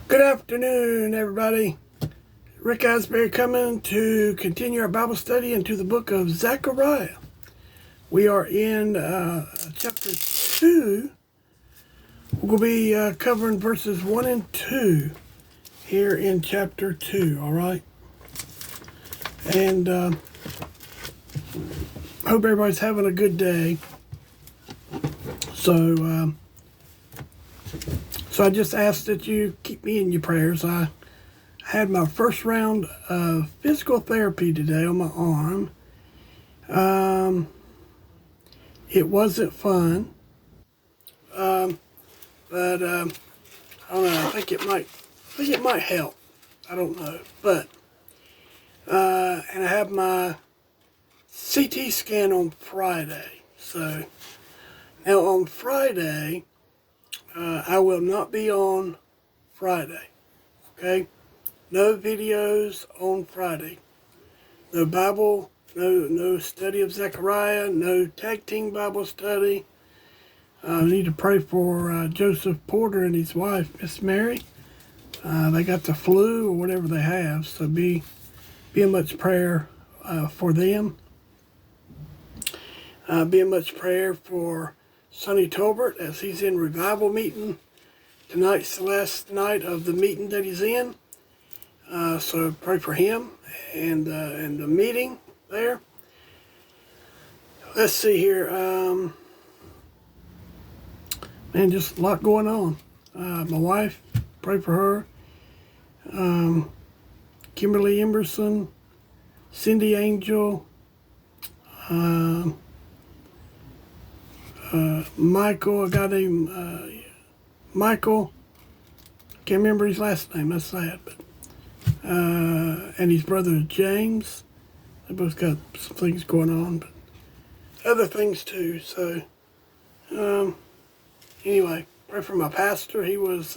Good afternoon, everybody. Rick Asbury coming to continue our Bible study into the book of Zechariah. We are in chapter 2. We're going to be covering verses 1 and 2 here in chapter 2, all right? And hope everybody's having a good day. So I just ask that you keep me in your prayers. I had my first round of physical therapy today on my arm. It wasn't fun, but I don't know. I think it might help. I don't know, but and I have my CT scan on Friday. So now on Friday, I will not be on Friday. Okay. No videos on Friday. No Bible, no study of Zechariah, no tag team Bible study. I need to pray for Joseph Porter and his wife, Miss Mary. They got the flu or whatever they have, so be in much prayer for them. Be in much prayer for Sonny Tolbert as he's in revival meeting. Tonight's the last night of the meeting that he's in. So pray for him and the meeting there. Let's see here. Man, just a lot going on. My wife, pray for her. Kimberly Emerson, Cindy Angel, Michael, a guy named Michael. Can't remember his last name. That's sad, but. And his brother James. They both got some things going on, but other things too. So, anyway, pray for my pastor. He was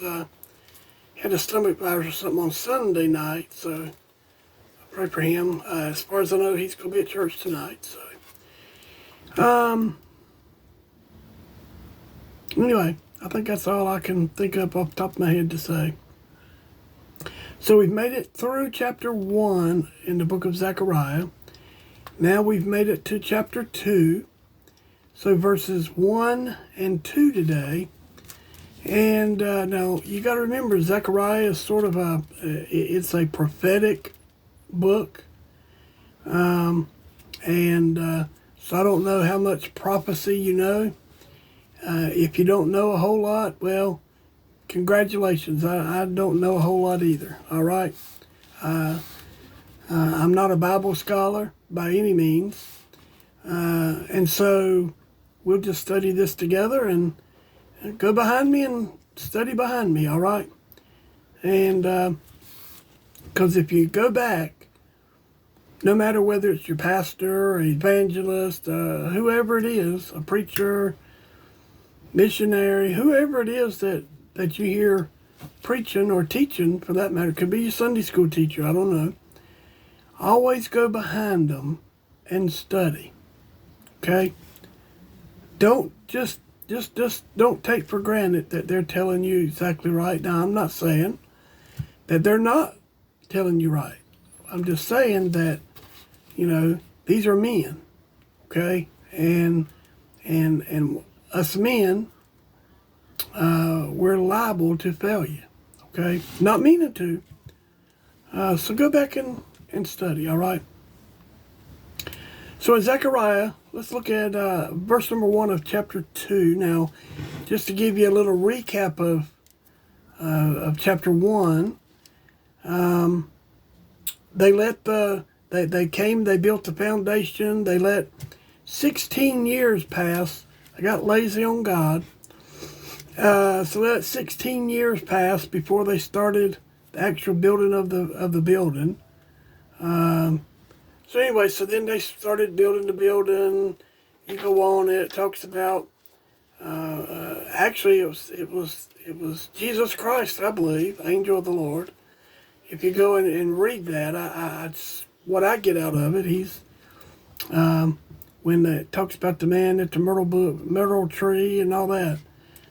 had a stomach virus or something on Sunday night, so I pray for him. As far as I know, he's going to be at church tonight. So, anyway, I think that's all I can think of off the top of my head to say. So we've made it through chapter 1 in the book of Zechariah. Now we've made it to chapter 2. So verses 1 and 2 today. And now you got to remember, Zechariah is sort of it's a prophetic book. So I don't know how much prophecy you know. If you don't know a whole lot, well, congratulations. I don't know a whole lot either. All right. I'm not a Bible scholar by any means. And so we'll just study this together and go behind me and study behind me. All right. And because if you go back, no matter whether it's your pastor or evangelist, whoever it is, a preacher, missionary, whoever it is that you hear preaching or teaching, for that matter, could be your Sunday school teacher, I don't know. Always go behind them and study. Okay? Don't just don't take for granted that they're telling you exactly right. Now, I'm not saying that they're not telling you right. I'm just saying that, these are men. Okay? And us men, we're liable to failure, okay? Not meaning to. So go back and study, all right? So in Zechariah, let's look at verse number 1 of chapter 2. Now, just to give you a little recap of chapter 1, they built the foundation, they let 16 years pass, they got lazy on God. So that 16 years passed before they started the actual building of the building. So anyway, so then they started building the building. You go on, it talks about actually it was Jesus Christ, I believe, angel of the Lord. If you go and read that, it's what I get out of it. He's when it talks about the man at the myrtle tree and all that.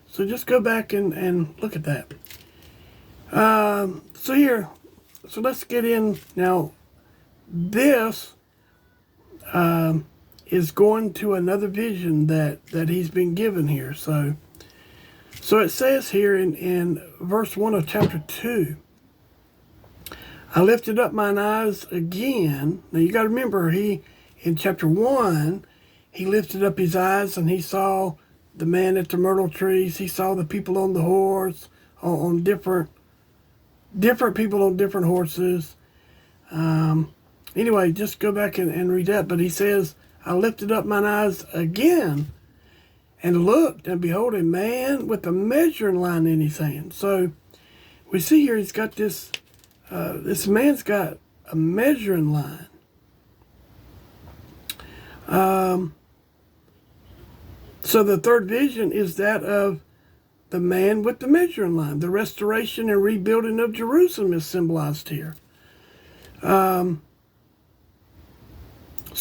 So just go back and look at that. So let's get in now. This is going to another vision that he's been given here. So it says here in verse 1 of chapter 2, I lifted up mine eyes again. Now you got to remember, in chapter 1, he lifted up his eyes and he saw the man at the myrtle trees. He saw the people on the horse, on different people on different horses. Anyway, just go back and read that. But he says, I lifted up mine eyes again and looked, and behold, a man with a measuring line in his hand. So we see here he's got this man's got a measuring line. So the third vision is that of the man with the measuring line. The restoration and rebuilding of Jerusalem is symbolized here. So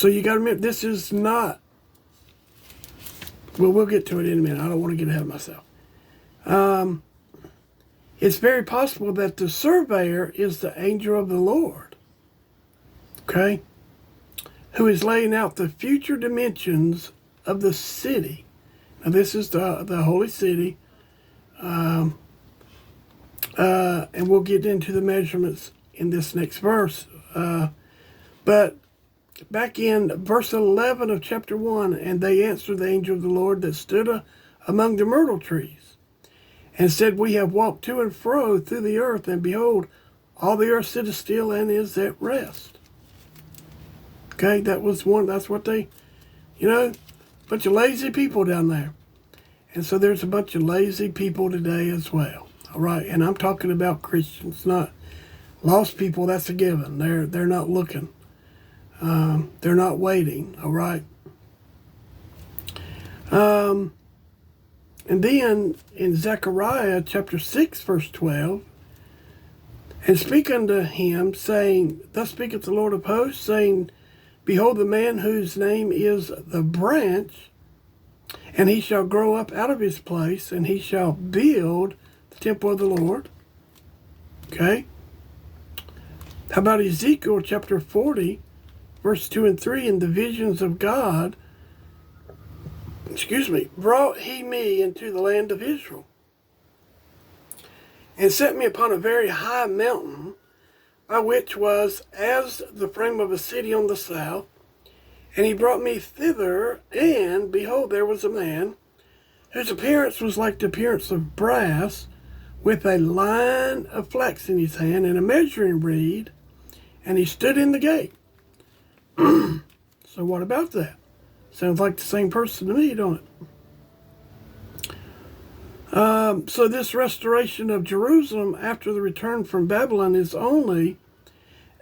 you got to remember, this is not, well, we'll get to it in a minute. I don't want to get ahead of myself. It's very possible that the surveyor is the angel of the Lord, okay, who is laying out the future dimensions of the city. Now, this is the holy city, and we'll get into the measurements in this next verse. But back in verse 11 of chapter 1, and they answered the angel of the Lord that stood among the myrtle trees, and said, we have walked to and fro through the earth, and behold, all the earth sitteth still and is at rest. Okay, that's what they, bunch of lazy people down there. And so there's a bunch of lazy people today as well. All right, and I'm talking about Christians, not lost people. That's a given. They're not looking. They're not waiting. All right. And then in Zechariah chapter 6, verse 12, and speak unto him, saying, thus speaketh the Lord of hosts, saying, behold, the man whose name is the branch, and he shall grow up out of his place, and he shall build the temple of the Lord. Okay. How about Ezekiel chapter 40, verse 2 and 3, in the visions of God, brought he me into the land of Israel, and set me upon a very high mountain, by which was as the frame of a city on the south. And he brought me thither, and behold, there was a man, whose appearance was like the appearance of brass, with a line of flax in his hand, and a measuring reed, and he stood in the gate. So what about that? Sounds like the same person to me, don't it? So this restoration of Jerusalem after the return from Babylon is only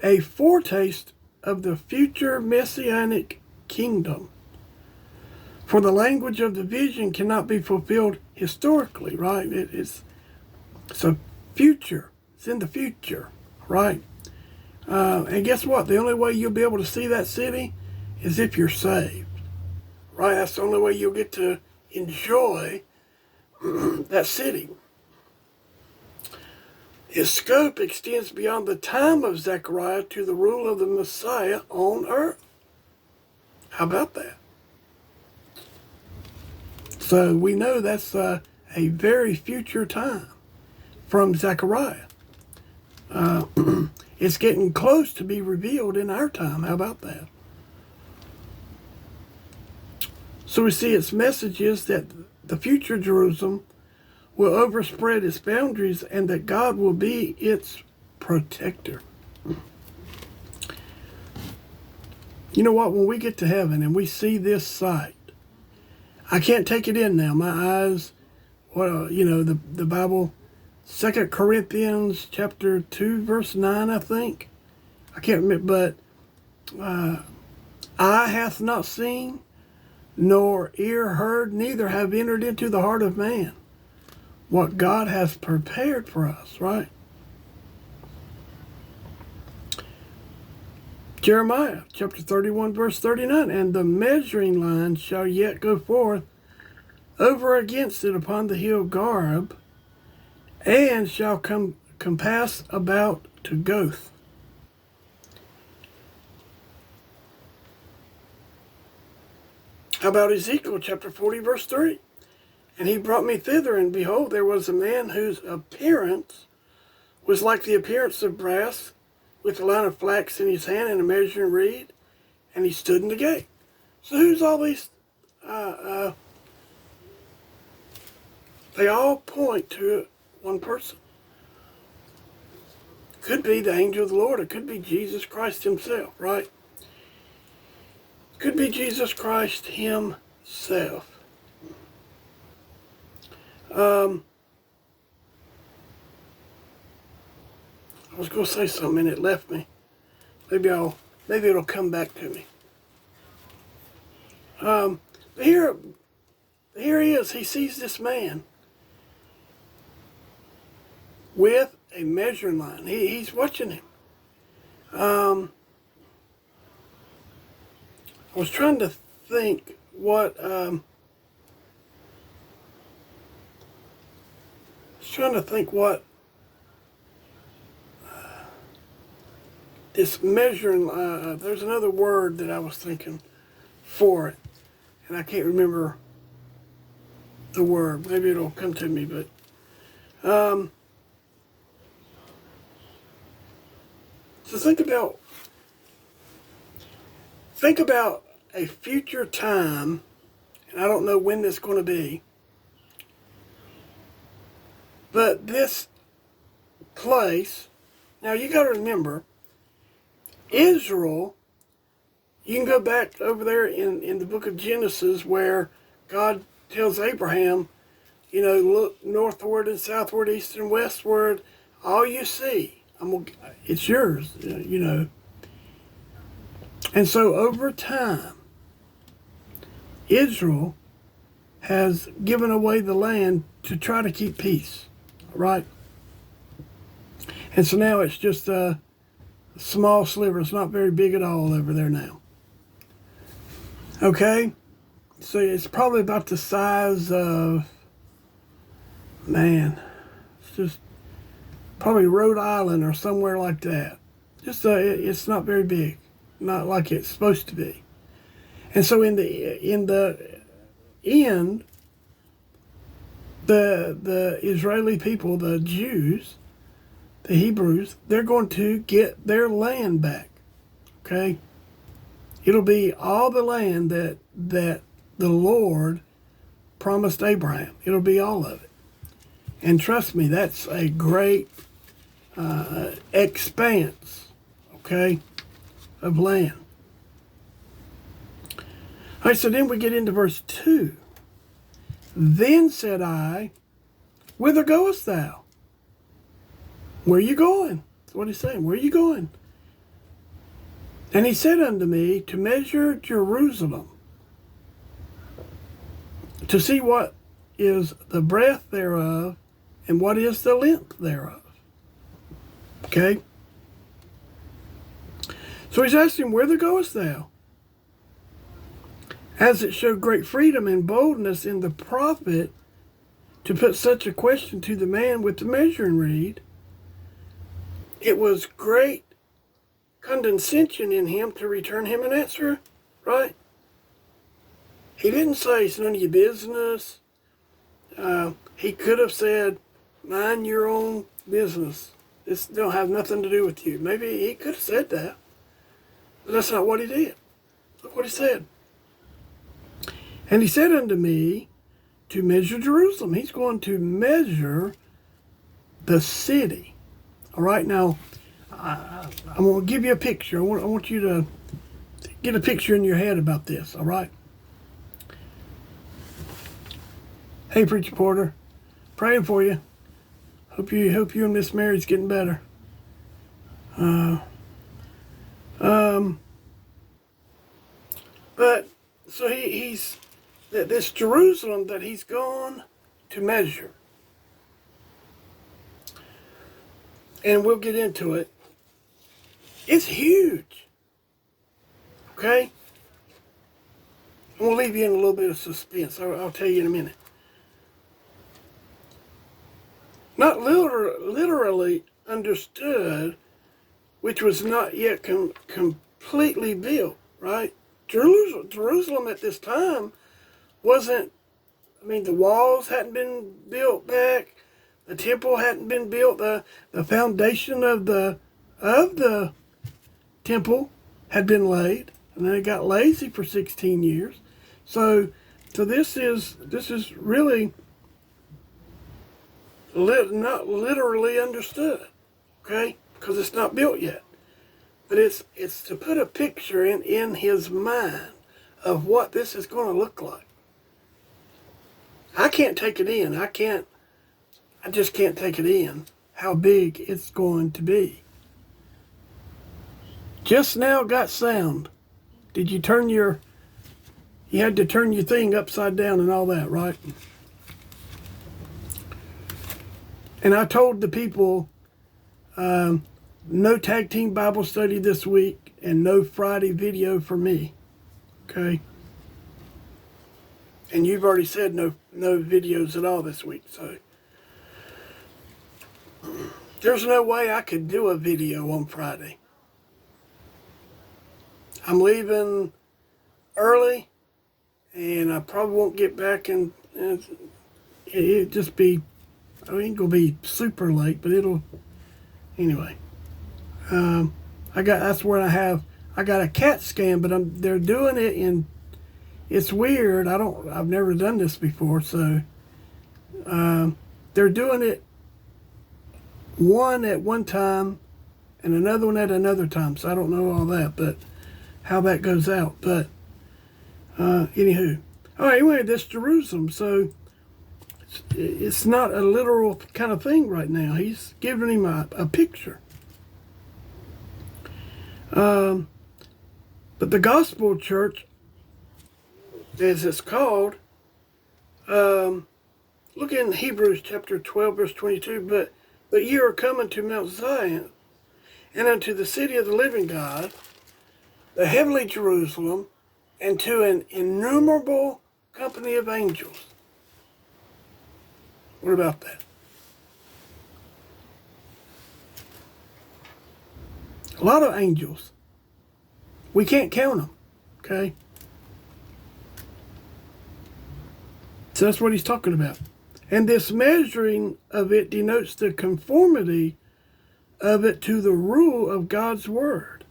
a foretaste of the future messianic kingdom. For the language of the vision cannot be fulfilled historically, right? It's a future. It's in the future, right? And guess what? The only way you'll be able to see that city is if you're saved, right? That's the only way you'll get to enjoy that city. His scope extends beyond the time of Zechariah to the rule of the Messiah on earth. How about that? So we know that's a very future time from Zechariah. It's getting close to be revealed in our time. How about that? So we see its message is that the future Jerusalem will overspread its boundaries, and that God will be its protector. You know what? When we get to heaven and we see this sight, I can't take it in now. My eyes, the Bible, 2 Corinthians chapter 2, verse 9, I think. I can't remember, but eye hath not seen, nor ear heard, neither have entered into the heart of man what God has prepared for us, right? Jeremiah chapter 31, verse 39, and the measuring line shall yet go forth over against it upon the hill Garb, and shall come compass about to Goth. How about Ezekiel chapter 40, verse 3? And he brought me thither, and behold, there was a man whose appearance was like the appearance of brass, with a line of flax in his hand and a measuring reed, and he stood in the gate. So who's all these? They all point to one person. Could be the angel of the Lord. It could be Jesus Christ himself, right? Could be Jesus Christ himself. I was going to say something and it left me. Maybe it'll come back to me. Here he is. He sees this man with a measuring line. He's watching him. I was trying to think what this measuring. There's another word that I was thinking for it, and I can't remember the word. Maybe it'll come to me, but so think about a future time, and I don't know when this is going to be, but this place, now you got to remember, Israel, you can go back over there in the book of Genesis where God tells Abraham, look northward and southward, east and westward, all you see, it's yours, And so over time, Israel has given away the land to try to keep peace, right? And so now it's just a small sliver. It's not very big at all over there now. Okay? So it's probably about the size of, it's just probably Rhode Island or somewhere like that. It's not very big. Not like it's supposed to be. And so in the end, the Israeli people, the Jews, the Hebrews, they're going to get their land back. Okay? It'll be all the land that the Lord promised Abraham. It'll be all of it. And trust me, that's a great expanse, okay, of land. All right, so then we get into verse 2. Then said I, whither goest thou? Where are you going? That's what he's saying. Where are you going? And he said unto me, to measure Jerusalem, to see what is the breadth thereof, and what is the length thereof. Okay? So he's asking, whither goest thou? As it showed great freedom and boldness in the prophet to put such a question to the man with the measuring reed, it was great condescension in him to return him an answer, right? He didn't say it's none of your business. He could have said, mind your own business. This don't have nothing to do with you. Maybe he could have said that. But that's not what he did. Look what he said. And he said unto me, to measure Jerusalem. He's going to measure the city. All right, now, I'm going to give you a picture. I want you to get a picture in your head about this, all right? Hey, Preacher Porter, praying for you. Hope you and Miss Mary's getting better. But so he's this Jerusalem that he's gone to measure, and we'll get into it. It's huge. Okay, and we'll leave you in a little bit of suspense. I'll tell you in a minute. not literally understood, which was not yet completely built, right? Jerusalem at this time wasn't, I mean, the walls hadn't been built back, the temple hadn't been built, the foundation of the temple had been laid, and then it got lazy for 16 years. So this is really not literally understood, okay? Because it's not built yet. But it's to put a picture in his mind of what this is going to look like. I can't take it in. I just can't take it in how big it's going to be. Just now got sound. Did you you had to turn your thing upside down and all that, right? And I told the people, no tag team Bible study this week and no Friday video for me, okay? And you've already said no videos at all this week, so there's no way I could do a video on Friday. I'm leaving early, and I probably won't get back, and it'll just be, I mean, it's gonna be super late, but anyway. That's where I got a CAT scan, but they're doing it it's weird. I've never done this before, so they're doing it one at one time and another one at another time. So I don't know all that, but how that goes out. But anywho, all right. Anyway, this Jerusalem. So it's not a literal kind of thing right now. He's giving him a picture. But the gospel church, as it's called, look in Hebrews chapter 12, verse 22, but ye are coming to Mount Zion, and unto the city of the living God, the heavenly Jerusalem, and to an innumerable company of angels. What about that? A lot of angels. We can't count them, okay? So that's what he's talking about. And this measuring of it denotes the conformity of it to the rule of God's word,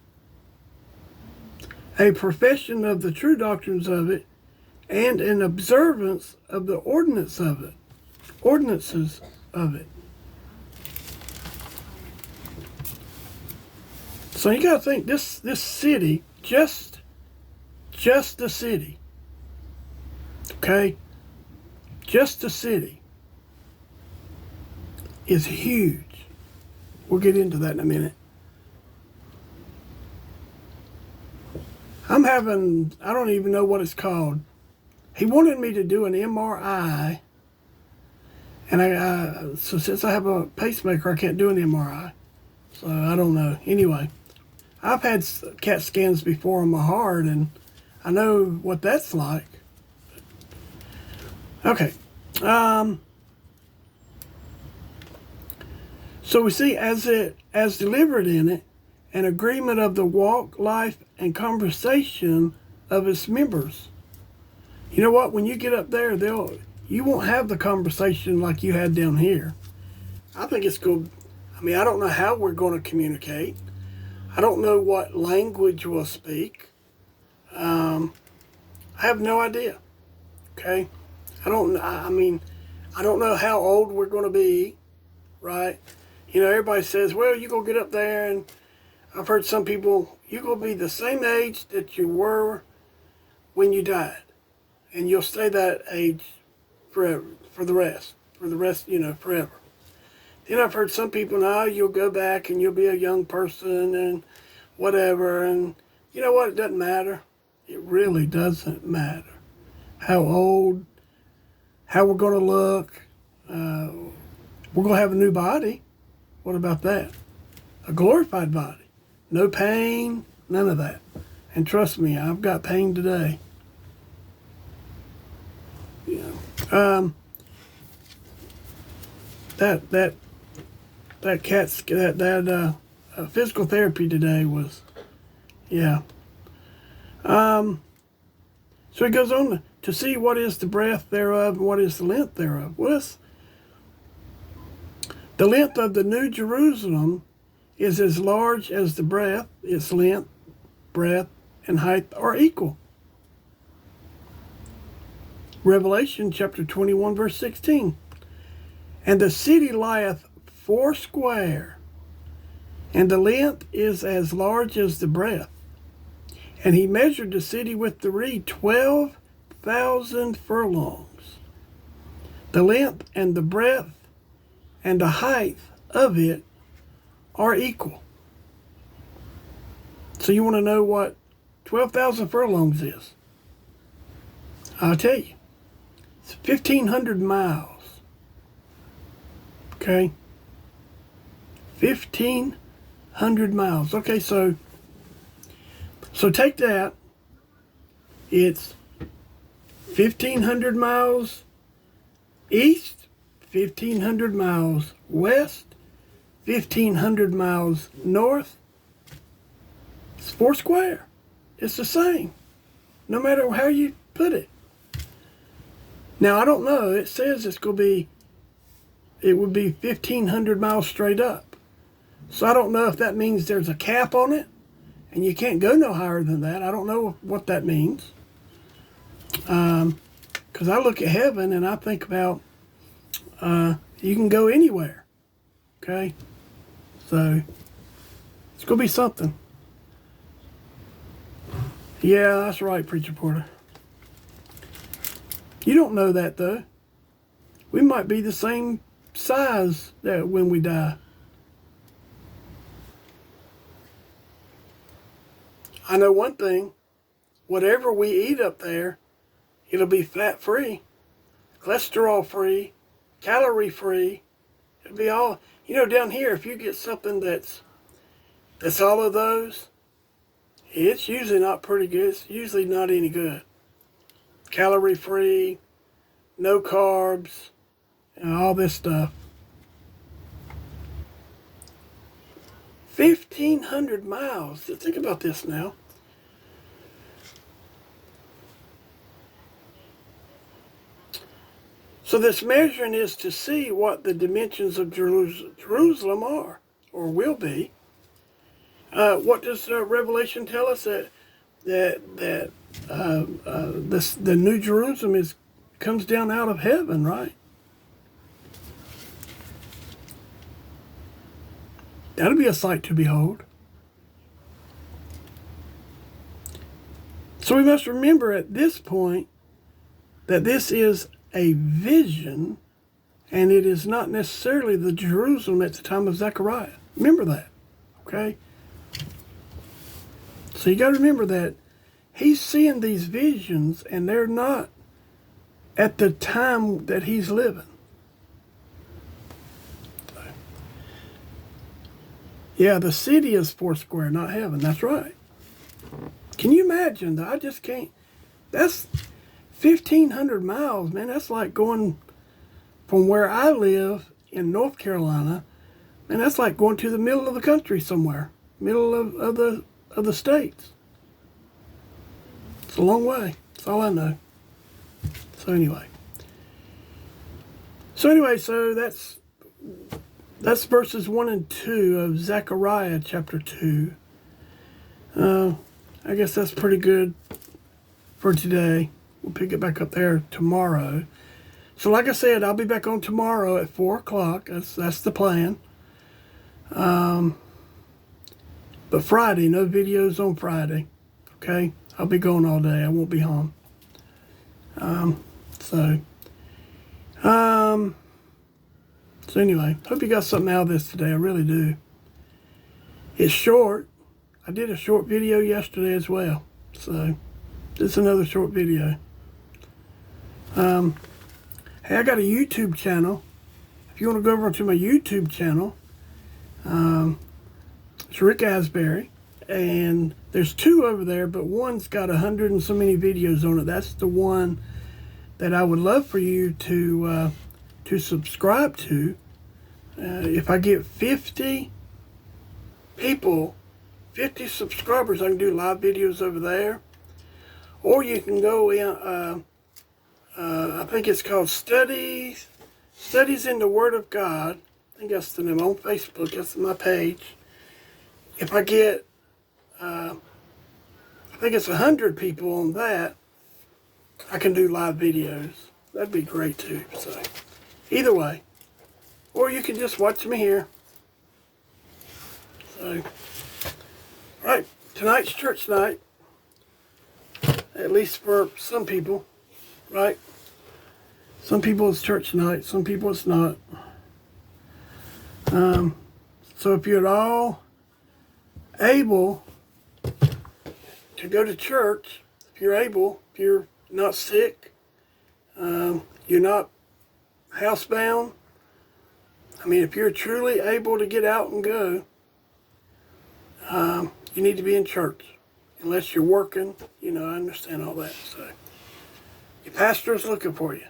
a profession of the true doctrines of it, and an observance of the ordinances of it. So you got to think this city, just the city, okay? Just the city is huge. We'll get into that in a minute. I don't even know what it's called. He wanted me to do an MRI, and so since I have a pacemaker, I can't do an MRI. So I don't know. Anyway, I've had CAT scans before on my heart, and I know what that's like. Okay. So we see as delivered in it, an agreement of the walk, life, and conversation of its members. You know what? When you get up there, you won't have the conversation like you had down here. I think it's good. I mean, I don't know how we're going to communicate. I don't know what language we'll speak. I have no idea. Okay? I don't know how old we're going to be, right? You know, everybody says, well, you're going to get up there, and I've heard some people, you're going to be the same age that you were when you died. And you'll stay that age forever, for the rest, forever. Then I've heard some people, now you'll go back and you'll be a young person and whatever. And you know what? It doesn't matter. It really doesn't matter how old, how we're going to look. We're going to have a new body. What about that? A glorified body. No pain, none of that. And trust me, I've got pain today. physical therapy today was, yeah. So he goes on to see what is the breadth thereof and what is the length thereof. Well, the length of the New Jerusalem is as large as the breadth. Its length, breadth, and height are equal. Revelation chapter 21, verse 16. And the city lieth foursquare, and the length is as large as the breadth. And he measured the city with the reed 12,000 furlongs. The length and the breadth and the height of it are equal. So you want to know what 12,000 furlongs is? I'll tell you. It's 1,500 miles. Okay? 1,500 miles. Okay, so take that. It's 1,500 miles east, 1,500 miles west, 1,500 miles north. It's foursquare. It's the same, no matter how you put it. Now, I don't know. It says it would be 1,500 miles straight up. So I don't know if that means there's a cap on it and you can't go no higher than that. I don't know what that means. Because I look at heaven and I think about you can go anywhere. Okay? So it's going to be something. Yeah, that's right, Preacher Porter. You don't know that, though. We might be the same size that when we die. I know one thing. Whatever we eat up there, it'll be fat-free, cholesterol-free, calorie-free. It'll be all... down here, if you get something that's all of those, it's usually not pretty good. It's usually not any good. Calorie-free, no carbs, and all this stuff. 1,500 miles. Think about this now. So this measuring is to see what the dimensions of Jerusalem are, or will be. What does Revelation tell us? The New Jerusalem comes down out of heaven, right? That'll be a sight to behold. So we must remember at this point that this is a vision, and it is not necessarily the Jerusalem at the time of Zechariah. Remember that, okay? So you got to remember that he's seeing these visions, and they're not at the time that he's living. Yeah, the city is foursquare, not heaven. That's right. Can you imagine? I just can't. That's 1,500 miles, man. That's like going from where I live in North Carolina, and that's like going to the middle of the country somewhere, middle of the states. It's a long way. That's all I know. So anyway, so that's verses 1 and 2 of Zechariah chapter 2. I guess that's pretty good for today. We'll pick it back up there tomorrow. So like I said, I'll be back on tomorrow at 4 o'clock. That's the plan. But Friday, no videos on Friday. Okay? I'll be gone all day. I won't be home. So anyway, hope you got something out of this today. I really do. It's short. I did a short video yesterday as well. So this is another short video. Hey, I got a YouTube channel. If you want to go over to my YouTube channel, it's Rick Asbury. And there's 2 over there, but one's got 100 and so many videos on it. That's the one that I would love for you to subscribe to. If I get 50 people, 50 subscribers, I can do live videos over there. Or you can go in, I think it's called Studies in the Word of God. I think that's the name on Facebook. That's my page. If I get, I think it's 100 people on that, I can do live videos. That'd be great too. So, either way. Or you can just watch me here. So, alright, tonight's church night. At least for some people, right? Some people it's church night, some people it's not. So if you're at all able to go to church, if you're not sick, you're not housebound, I mean, if you're truly able to get out and go, you need to be in church. Unless you're working, I understand all that. So, your pastor is looking for you.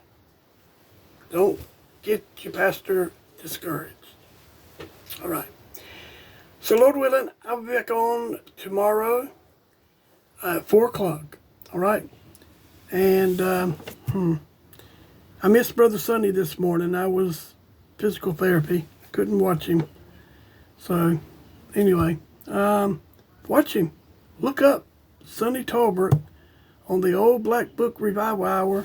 Don't get your pastor discouraged. All right. So, Lord willing, I'll be back on tomorrow at 4 o'clock. All right. And I missed Brother Sonny this morning. I was physical therapy. Couldn't watch him. So, anyway, watch him. Look up Sonny Talbert on the Old Black Book Revival Hour.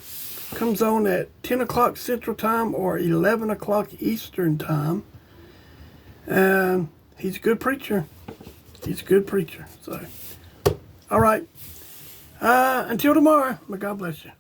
Comes on at 10 o'clock Central Time or 11 o'clock Eastern Time. He's a good preacher. So, all right. Until tomorrow, may God bless you.